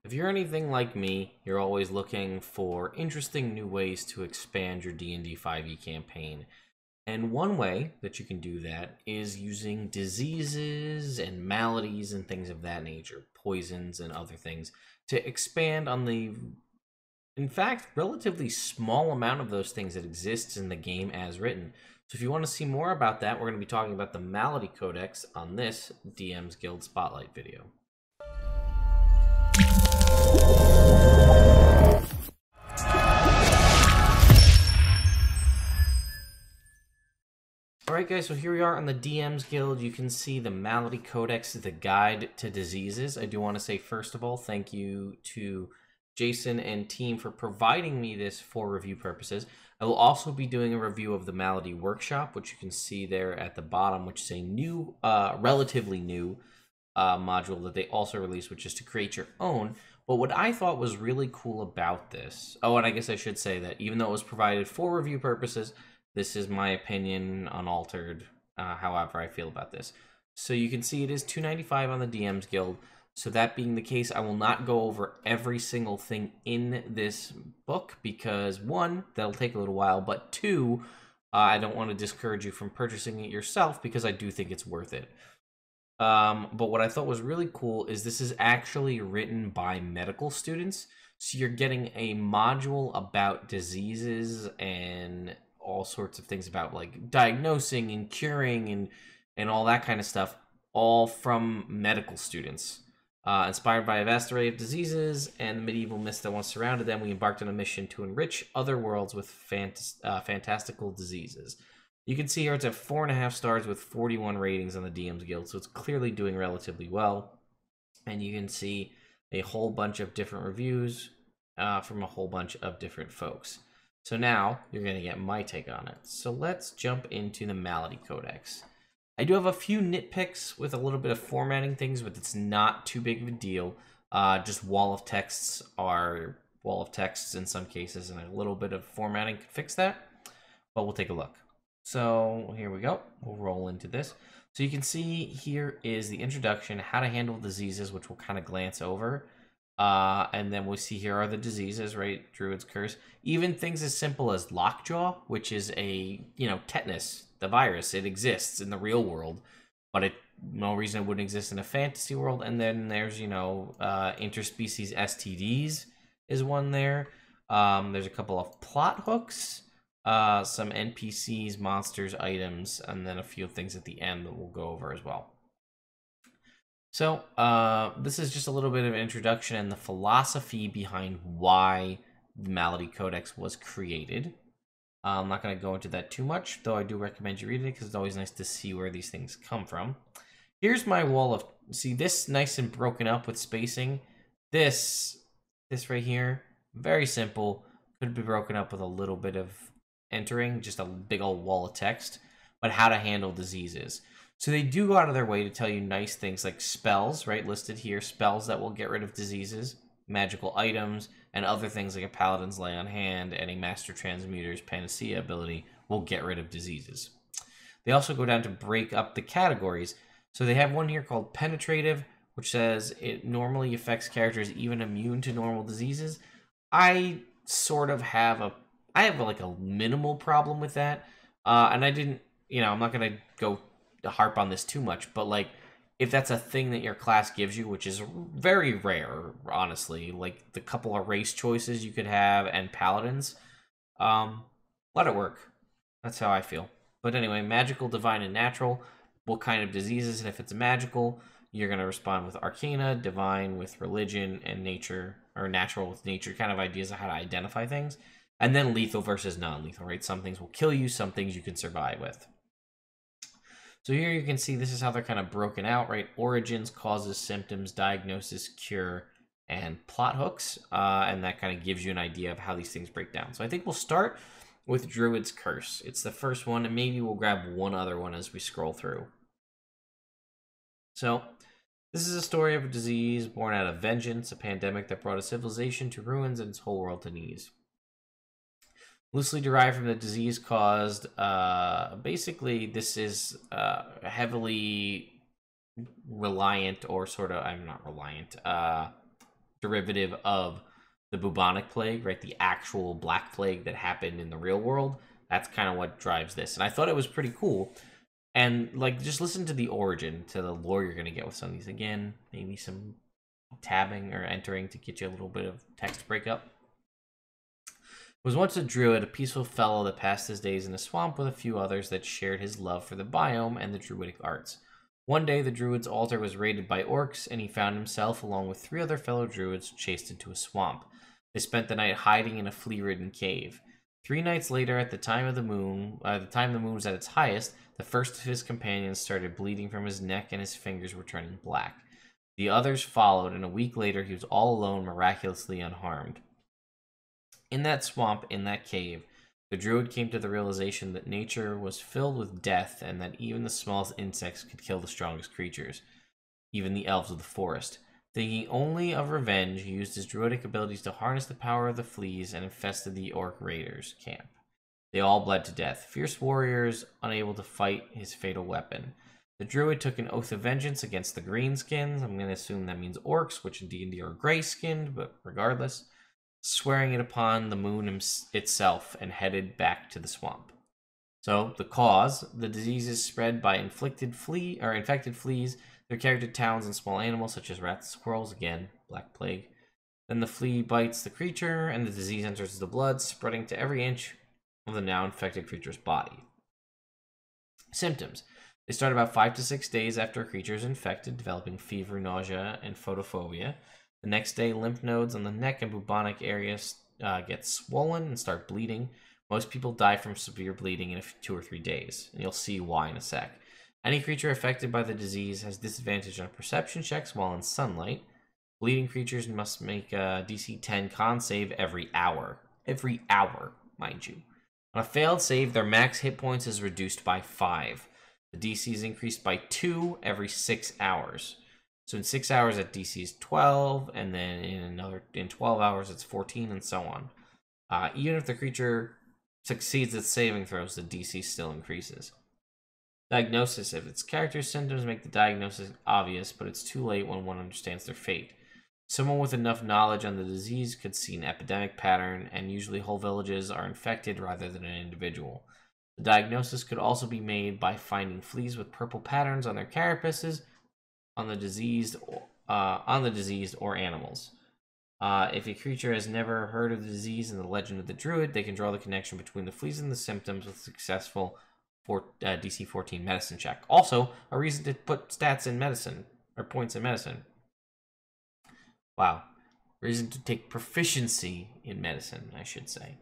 If you're anything like me, you're always looking for interesting new ways to expand your D&D 5e campaign. And one way that you can do that is using diseases and maladies and things of that nature, poisons and other things, to expand on the, in fact, relatively small amount of those things that exists in the game as written. So if you want to see more about that, we're going to be talking about the Malady Codex on this DM's Guild Spotlight video. Alright guys, so here we are on the DM's Guild. You can see the Malady Codex, the Guide to Diseases. I do want to say, first of all, thank you to Jason and team for providing me this for review purposes. I will also be doing a review of the Malady Workshop, which you can see there at the bottom, which is a new, relatively new module that they also released, which is to create your own. But what I thought was really cool about this, oh, and I guess I should say that even though it was provided for review purposes, this is my opinion, unaltered, however I feel about this. So you can see it is $2.95 on the DM's Guild. So that being the case, I will not go over every single thing in this book because, one, that'll take a little while, but two, I don't want to discourage you from purchasing it yourself because I do think it's worth it. But what I thought was really cool is this is actually written by medical students. So you're getting a module about diseases and all sorts of things about like diagnosing and curing and all that kind of stuff, all from medical students. Inspired by a vast array of diseases and the medieval myths that once surrounded them, we embarked on a mission to enrich other worlds with fantastical diseases. You can see here it's at 4.5 stars with 41 ratings on the DM's Guild, so it's clearly doing relatively well. And you can see a whole bunch of different reviews from a whole bunch of different folks. So now you're going to get my take on it. So let's jump into the Malady Codex. I do have a few nitpicks with a little bit of formatting things, but it's not too big of a deal. Just wall of texts are wall of texts in some cases, and a little bit of formatting could fix that. But we'll take a look. So here we go. We'll roll into this. So you can see here is the introduction, how to handle diseases, which we'll kind of glance over. And then we'll see here are the diseases, right? Druids Curse. Even things as simple as lockjaw, which is a, tetanus, the virus. It exists in the real world, but no reason it wouldn't exist in a fantasy world. And then there's, interspecies STDs is one there. There's a couple of plot hooks, some NPCs, monsters, items, and then a few things at the end that we'll go over as well. So, this is just a little bit of an introduction and the philosophy behind why the Malady Codex was created. I'm not going to go into that too much, though I do recommend you read it because it's always nice to see where these things come from. Here's my wall of... See, this nice and broken up with spacing. This right here, very simple. Could be broken up with a little bit of entering, just a big old wall of text. But how to handle diseases. So they do go out of their way to tell you nice things like spells, right, listed here. Spells that will get rid of diseases, magical items, and other things like a Paladin's Lay on Hand and a Master Transmuter's Panacea ability will get rid of diseases. They also go down to break up the categories. So they have one here called Penetrative, which says it normally affects characters even immune to normal diseases. I sort of have like a minimal problem with that. And I didn't, I'm not going to go harp on this too much, but like if that's a thing that your class gives you, which is very rare, honestly, like the couple of race choices you could have and paladins, let it work. That's how I feel. But anyway, magical, divine, and natural, what kind of diseases? And if it's magical, you're going to respond with arcana, divine with religion, and nature, or natural with nature, kind of ideas of how to identify things. And then lethal versus non-lethal, right? Some things will kill you, some things you can survive with. So here you can see this is how they're kind of broken out, right? Origins, causes, symptoms, diagnosis, cure, and plot hooks. And that kind of gives you an idea of how these things break down. So I think we'll start with Druids Curse. It's the first one, and maybe we'll grab one other one as we scroll through. So this is a story of a disease born out of vengeance, a pandemic that brought a civilization to ruins and its whole world to knees. Loosely derived from the disease caused, basically this is heavily reliant, or sort of, I'm not reliant, derivative of the bubonic plague, right? The actual black plague that happened in the real world. That's kind of what drives this. And I thought it was pretty cool. And, like, just listen to the origin, to the lore you're going to get with some of these. Again, maybe some tabbing or entering to get you a little bit of text breakup. Was once a druid, a peaceful fellow that passed his days in a swamp with a few others that shared his love for the biome and the druidic arts. One day, the druid's altar was raided by orcs, and he found himself, along with 3 other fellow druids, chased into a swamp. They spent the night hiding in a flea-ridden cave. 3 nights later, at the time the moon was at its highest, the first of his companions started bleeding from his neck and his fingers were turning black. The others followed, and a week later he was all alone, miraculously unharmed. In that swamp, in that cave, the druid came to the realization that nature was filled with death and that even the smallest insects could kill the strongest creatures, even the elves of the forest. Thinking only of revenge, he used his druidic abilities to harness the power of the fleas and infested the orc raiders' camp. They all bled to death, fierce warriors unable to fight his fatal weapon. The druid took an oath of vengeance against the greenskins. I'm going to assume that means orcs, which in D&D are gray-skinned, but regardless, swearing it upon the moon itself, and headed back to the swamp. So, the cause: the disease is spread by infected fleas. They're carried to towns and small animals such as rats and squirrels. Again, black plague. Then the flea bites the creature, and the disease enters the blood, spreading to every inch of the now infected creature's body. Symptoms: they start about 5 to 6 days after a creature is infected, developing fever, nausea, and photophobia. The next day, lymph nodes on the neck and bubonic areas get swollen and start bleeding. Most people die from severe bleeding in 2 or 3 days, and you'll see why in a sec. Any creature affected by the disease has disadvantage on perception checks while in sunlight. Bleeding creatures must make a DC 10 con save every hour. Every hour, mind you. On a failed save, their max hit points is reduced by 5. The DC is increased by 2 every 6 hours. So in 6 hours, that DC is 12, and then in 12 hours, it's 14, and so on. Even if the creature succeeds its saving throws, the DC still increases. Diagnosis: if its character's symptoms make the diagnosis obvious, but it's too late when one understands their fate. Someone with enough knowledge on the disease could see an epidemic pattern, and usually whole villages are infected rather than an individual. The diagnosis could also be made by finding fleas with purple patterns on their carapaces on the diseased or animals. If a creature has never heard of the disease and the legend of the druid, they can draw the connection between the fleas and the symptoms with a successful DC 14 medicine check. Also, a reason to put stats in medicine, or points in medicine. Wow. Reason to take proficiency in medicine, I should say.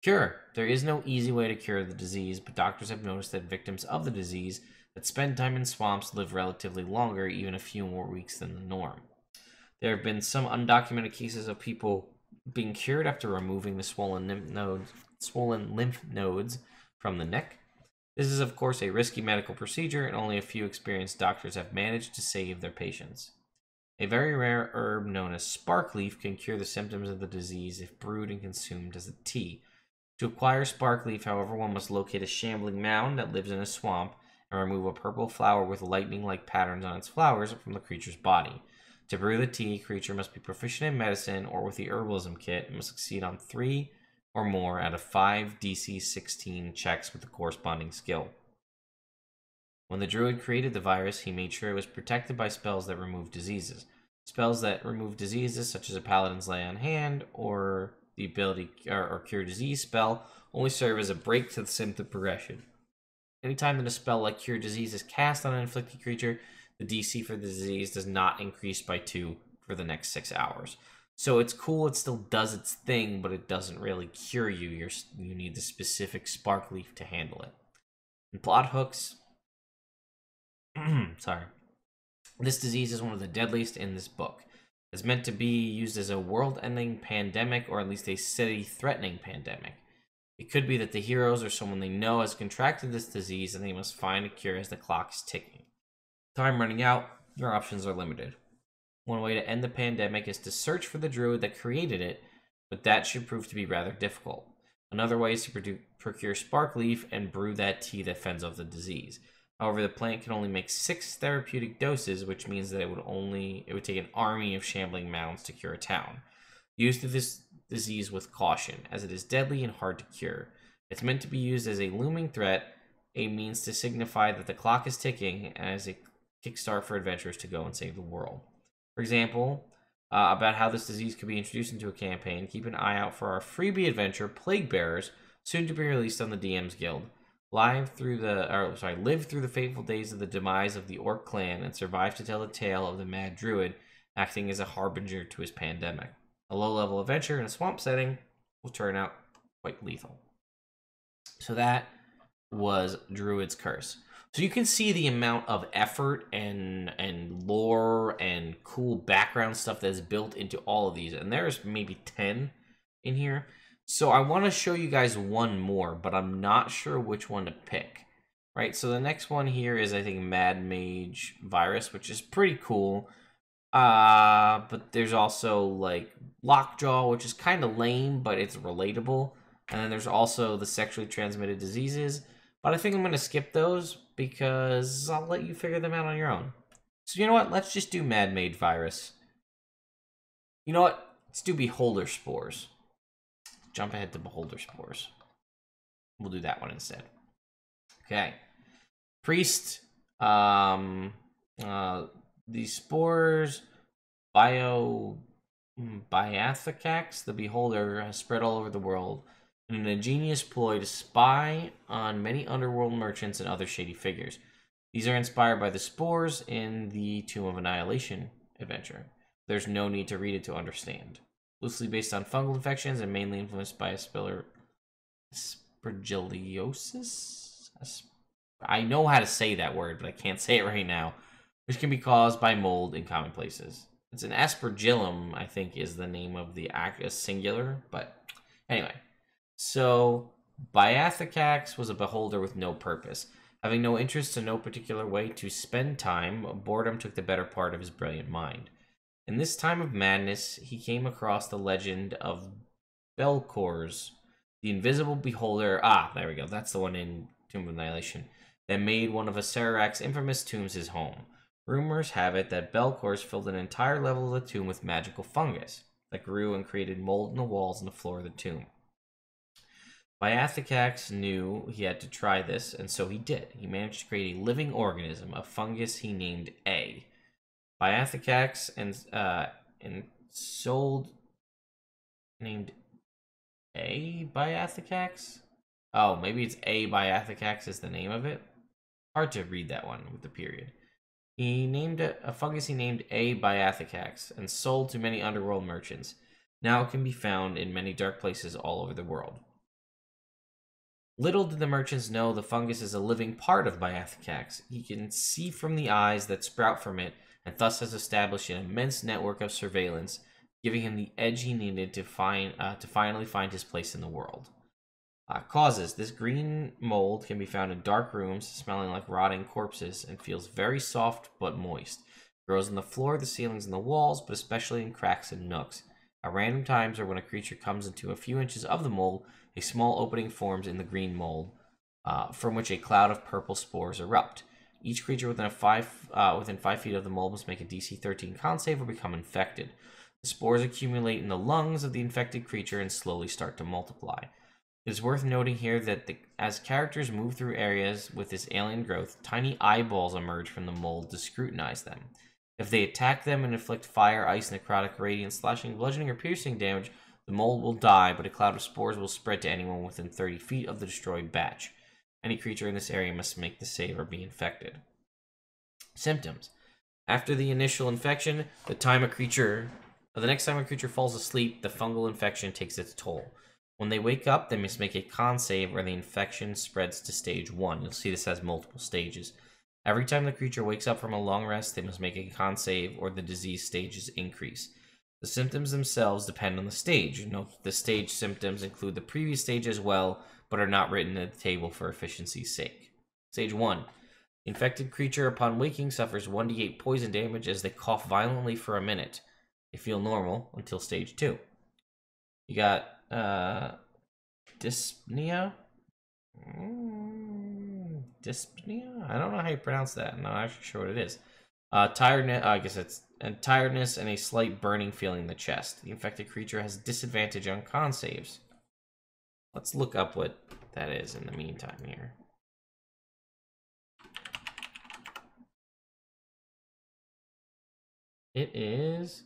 Cure: there is no easy way to cure the disease, but doctors have noticed that victims of the disease that spend time in swamps live relatively longer, even a few more weeks than the norm. There have been some undocumented cases of people being cured after removing the swollen lymph nodes from the neck. This is, of course, a risky medical procedure, and only a few experienced doctors have managed to save their patients. A very rare herb known as sparkleaf can cure the symptoms of the disease if brewed and consumed as a tea. To acquire sparkleaf, however, one must locate a shambling mound that lives in a swamp and remove a purple flower with lightning-like patterns on its flowers from the creature's body. To brew the tea, creature must be proficient in medicine or with the herbalism kit and must succeed on 3 or more out of 5 DC 16 checks with the corresponding skill. When the druid created the virus, he made sure it was protected by spells that remove diseases. Spells that remove diseases, such as a paladin's lay on hand or the ability or cure disease spell, only serve as a break to the symptom progression. Anytime that a spell like cure disease is cast on an inflicted creature, the DC for the disease does not increase by 2 for the next 6 hours. So it's cool, it still does its thing, but it doesn't really cure you. You need the specific sparkleaf to handle it. And plot hooks. Sorry. This disease is one of the deadliest in this book. It's meant to be used as a world-ending pandemic, or at least a city-threatening pandemic. It could be that the heroes or someone they know has contracted this disease and they must find a cure as the clock is ticking. Time running out, your options are limited. One way to end the pandemic is to search for the druid that created it, but that should prove to be rather difficult. Another way is to procure sparkleaf and brew that tea that fends off the disease. However, the plant can only make 6 therapeutic doses, which means that it would take an army of shambling mounds to cure a town. Use this disease with caution, as it is deadly and hard to cure. It's meant to be used as a looming threat, a means to signify that the clock is ticking, and as a kickstart for adventurers to go and save the world. For example, about how this disease could be introduced into a campaign, keep an eye out for our freebie adventure, Plague Bearers, soon to be released on the DM's Guild. Live through the fateful days of the demise of the Orc clan and survive to tell the tale of the mad druid acting as a harbinger to his pandemic. A low-level adventure in a swamp setting will turn out quite lethal. So that was Druids Curse. So you can see the amount of effort and lore and cool background stuff that's built into all of these. And there's maybe 10 in here. So I want to show you guys one more, but I'm not sure which one to pick. Right, so the next one here is, I think, Mage Virus, which is pretty cool. But there's also, like, Lockjaw, which is kind of lame, but it's relatable. And then there's also the sexually transmitted diseases. But I think I'm going to skip those because I'll let you figure them out on your own. So you know what? Let's just do Mage Virus. You know what? Let's do Beholder Spores. Jump ahead to Beholder Spores. We'll do that one instead. Okay. Priest. These spores, Biathicax, the Beholder, has spread all over the world in an ingenious ploy to spy on many underworld merchants and other shady figures. These are inspired by the spores in the Tomb of Annihilation adventure. There's no need to read it to understand. Loosely based on fungal infections and mainly influenced by aspergillosis? I know how to say that word, but I can't say it right now. Which can be caused by mold in common places. It's an aspergillum, I think, is the name of the singular. But anyway, so Biathicax was a beholder with no purpose. Having no interest and no particular way to spend time, boredom took the better part of his brilliant mind. In this time of madness, he came across the legend of Belcor's, the invisible beholder. Ah, there we go. That's the one in Tomb of Annihilation that made one of Acererak's infamous tombs his home. Rumors have it that Belcor's filled an entire level of the tomb with magical fungus that grew and created mold in the walls and the floor of the tomb. Biathicax knew he had to try this, and so he did. He managed to create a living organism, a fungus he named A. Biathicax and sold named A Biathicax? Oh, maybe it's A Biathicax is the name of it. Hard to read that one with the period. He named a fungus he named A. Biathicax and sold to many underworld merchants. Now it can be found in many dark places all over the world. Little did the merchants know the fungus is a living part of Biathicax. He can see from the eyes that sprout from it, and thus has established an immense network of surveillance, giving him the edge he needed to finally find his place in the world. Causes. This green mold can be found in dark rooms, smelling like rotting corpses, and feels very soft but moist. Grows on the floor, the ceilings, and the walls, but especially in cracks and nooks. At random times, or when a creature comes into a few inches of the mold, a small opening forms in the green mold, from which a cloud of purple spores erupt. Each creature within 5 feet of the mold must make a DC 13 con save or become infected. The spores accumulate in the lungs of the infected creature and slowly start to multiply. It is worth noting here that as characters move through areas with this alien growth, tiny eyeballs emerge from the mold to scrutinize them. If they attack them and inflict fire, ice, necrotic, radiant, slashing, bludgeoning, or piercing damage, the mold will die, but a cloud of spores will spread to anyone within 30 feet of the destroyed batch. Any creature in this area must make the save or be infected. Symptoms. After the initial infection, the next time a creature falls asleep, the fungal infection takes its toll. When they wake up, they must make a con save or the infection spreads to stage 1. You'll see this has multiple stages. Every time the creature wakes up from a long rest, they must make a con save or the disease stages increase. The symptoms themselves depend on the stage. Note the stage symptoms include the previous stage as well, but are not written at the table for efficiency's sake. Stage 1. The infected creature upon waking suffers 1d8 poison damage as they cough violently for a minute. They feel normal until stage 2. You got dyspnea. dyspnea? I don't know how you pronounce that. I'm not actually sure what it is. Tiredness, I guess it's tiredness and a slight burning feeling in the chest. The infected creature has disadvantage on con saves. Let's look up what that is in the meantime here. It is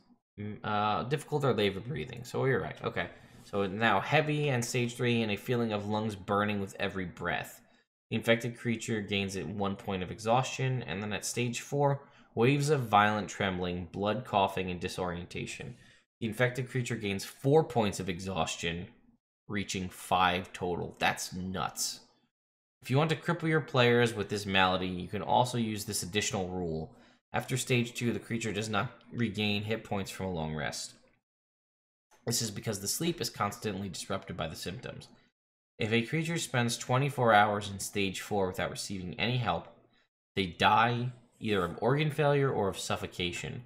difficult or labored breathing. So you're right. Okay. So now heavy and stage 3 and a feeling of lungs burning with every breath. The infected creature gains 1 point of exhaustion, and then at stage 4, waves of violent trembling, blood coughing, and disorientation. The infected creature gains 4 points of exhaustion, reaching 5 total. That's nuts. If you want to cripple your players with this malady, you can also use this additional rule. After stage 2, the creature does not regain hit points from a long rest. This is because the sleep is constantly disrupted by the symptoms. If a creature spends 24 hours in stage 4 without receiving any help, they die either of organ failure or of suffocation.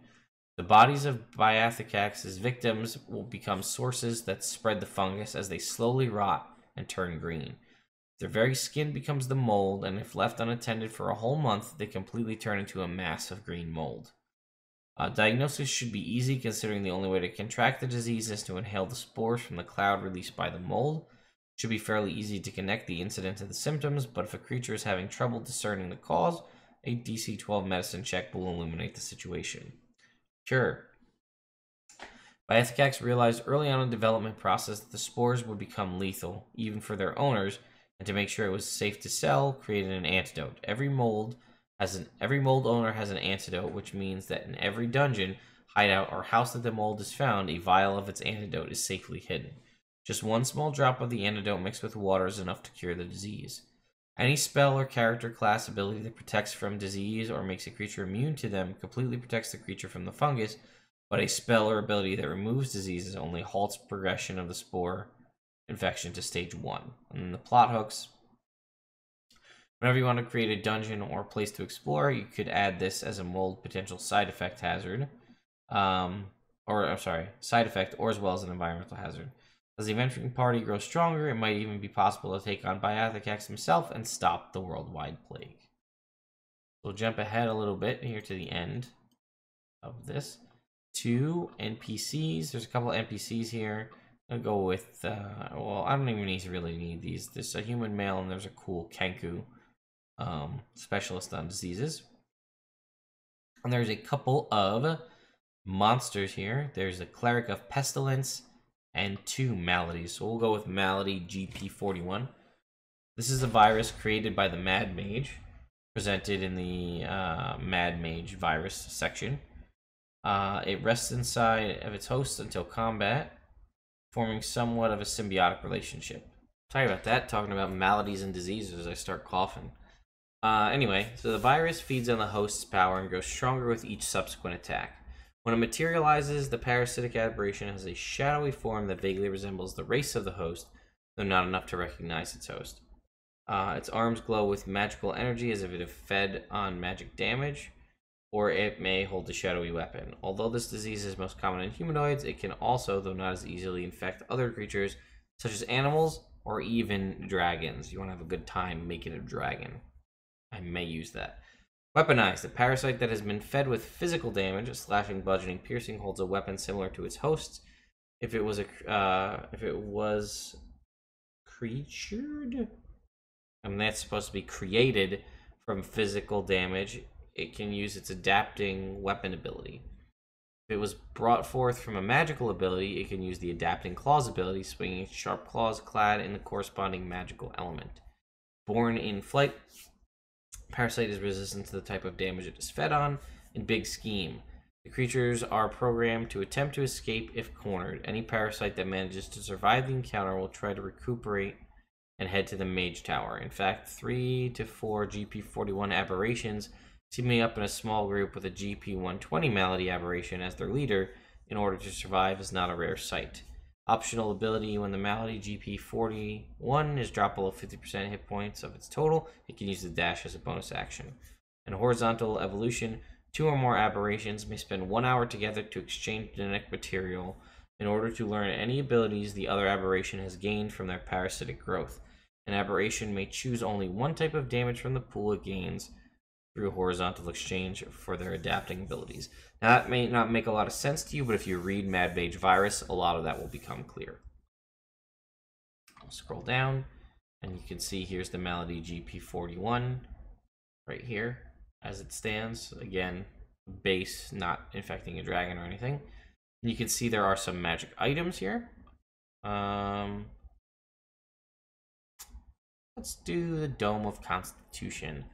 The bodies of Biathicax's victims will become sources that spread the fungus as they slowly rot and turn green. Their very skin becomes the mold, and if left unattended for a whole month, they completely turn into a mass of green mold. Diagnosis should be easy, considering the only way to contract the disease is to inhale the spores from the cloud released by the mold. It should be fairly easy to connect the incident to the symptoms, but if a creature is having trouble discerning the cause, a DC 12 medicine check will illuminate the situation. Cure. Biathicax realized early on in the development process that the spores would become lethal, even for their owners, and to make sure it was safe to sell, created an antidote. Every mold owner has an antidote, which means that in every dungeon, hideout, or house that the mold is found, a vial of its antidote is safely hidden. Just 1 small drop of the antidote mixed with water is enough to cure the disease. Any spell or character class ability that protects from disease or makes a creature immune to them completely protects the creature from the fungus, but a spell or ability that removes diseases only halts progression of the spore infection to stage 1. And then the plot hooks. Whenever you want to create a dungeon or place to explore, you could add this as a mold potential side effect hazard. Side effect, or as well as an environmental hazard. As the adventuring party grows stronger, it might even be possible to take on Biathicax himself and stop the worldwide plague. We'll jump ahead a little bit here to the end of this. 2 NPCs. There's a couple of NPCs here. I'll go with, well, I don't even really need these. There's a human male and there's a cool Kenku specialist on diseases. And there's a couple of monsters here. There's a Cleric of Pestilence and 2 maladies. So we'll go with Malady GP41. This is a virus created by the Mad Mage, presented in the Mad Mage Virus section. It rests inside of its host until combat, forming somewhat of a symbiotic relationship. Sorry about that, talking about maladies and diseases, I start coughing. Anyway, so the virus feeds on the host's power and grows stronger with each subsequent attack. When it materializes, the Parasitic Aberration has a shadowy form that vaguely resembles the race of the host, though not enough to recognize its host. Its arms glow with magical energy as if it had fed on magic damage, or it may hold a shadowy weapon. Although this disease is most common in humanoids, it can also, though not as easily, infect other creatures, such as animals or even dragons. You want to have a good time making a dragon. I may use that. Weaponized. A parasite that has been fed with physical damage, slashing, bludgeoning, piercing, holds a weapon similar to its host. If it was creatured, that's supposed to be created from physical damage, it can use its adapting weapon ability. If it was brought forth from a magical ability, it can use the adapting claws ability, swinging its sharp claws clad in the corresponding magical element. Born in flight, Parasite is resistant to the type of damage it is fed on. In Big Scheme, the creatures are programmed to attempt to escape if cornered. Any parasite that manages to survive the encounter will try to recuperate and head to the Mage Tower. In fact, 3 to 4 GP41 aberrations teaming up in a small group with a GP120 Malady Aberration as their leader in order to survive is not a rare sight. Optional ability: when the Malady GP41 is dropped below 50% hit points of its total, it can use the dash as a bonus action. In Horizontal Evolution, 2 or more aberrations may spend 1 hour together to exchange genetic material in order to learn any abilities the other aberration has gained from their parasitic growth. An aberration may choose only one type of damage from the pool it gains through horizontal exchange for their adapting abilities. Now, that may not make a lot of sense to you, but if you read Mage Virus, a lot of that will become clear. I'll scroll down, and you can see here's the Malady GP41 right here as it stands. Again, base, not infecting a dragon or anything. And you can see there are some magic items here. Let's do the Dome of Constitution.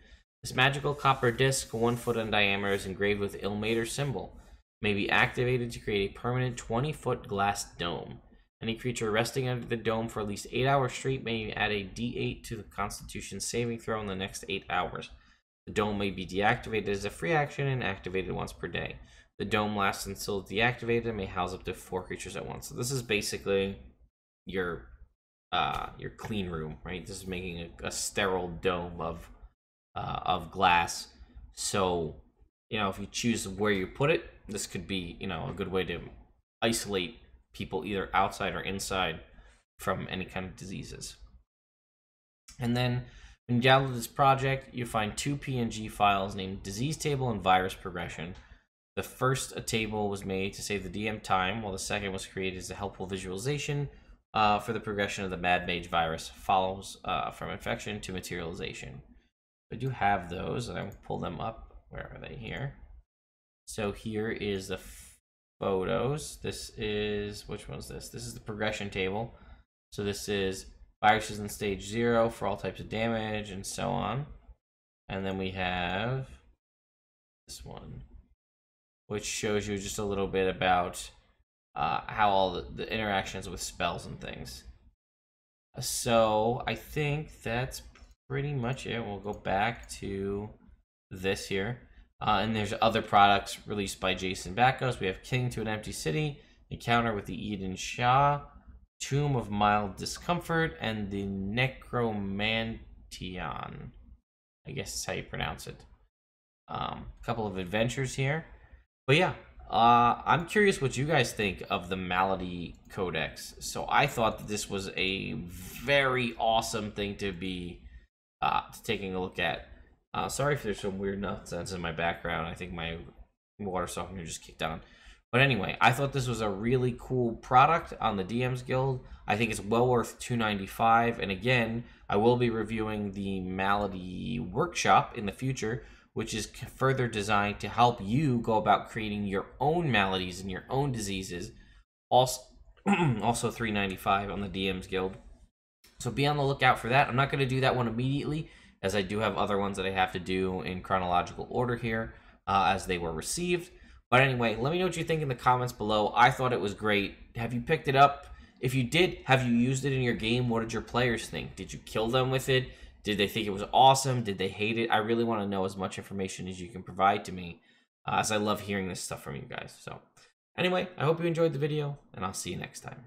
This magical copper disc, 1 foot in diameter, is engraved with Ilmater's symbol. May be activated to create a permanent 20-foot glass dome. Any creature resting under the dome for at least 8 hours straight may add a D8 to the Constitution saving throw in the next 8 hours. The dome may be deactivated as a free action and activated once per day. The dome lasts until deactivated and may house up to 4 creatures at once. So this is basically your clean room, right? This is making a sterile dome of glass. So, if you choose where you put it, this could be, a good way to isolate people either outside or inside from any kind of diseases. And then when you download this project, you find 2 PNG files named Disease Table and Virus Progression. The first table was made to save the DM time, while the second was created as a helpful visualization for the progression of the Mage Virus, follows from infection to materialization. I do have those, and I will pull them up. Where are they? Here. So here is the photos. This is, which one's this? This is the progression table. So this is viruses in stage 0 for all types of damage and so on. And then we have this one, which shows you just a little bit about how all the interactions with spells and things. So I think that's pretty much it. We'll go back to this here. And there's other products released by Jason Backos. We have King to an Empty City, Encounter with the Eden Shah, Tomb of Mild Discomfort, and the Necromantion. I guess that's how you pronounce it. A couple of adventures here. But yeah, I'm curious what you guys think of the Malady Codex. So I thought that this was a very awesome thing to be taking a look at. Sorry if there's some weird nonsense in my background. I think my water softener just kicked on. But anyway, I thought this was a really cool product on the DM's Guild. I think it's well worth $2.95. And again, I will be reviewing the Malady Workshop in the future, which is further designed to help you go about creating your own maladies and your own diseases. Also $3.95 on the DM's Guild. So be on the lookout for that. I'm not going to do that one immediately, as I do have other ones that I have to do in chronological order here as they were received. But anyway, let me know what you think in the comments below. I thought it was great. Have you picked it up? If you did, have you used it in your game? What did your players think? Did you kill them with it? Did they think it was awesome? Did they hate it? I really want to know as much information as you can provide to me, as I love hearing this stuff from you guys. So anyway, I hope you enjoyed the video, and I'll see you next time.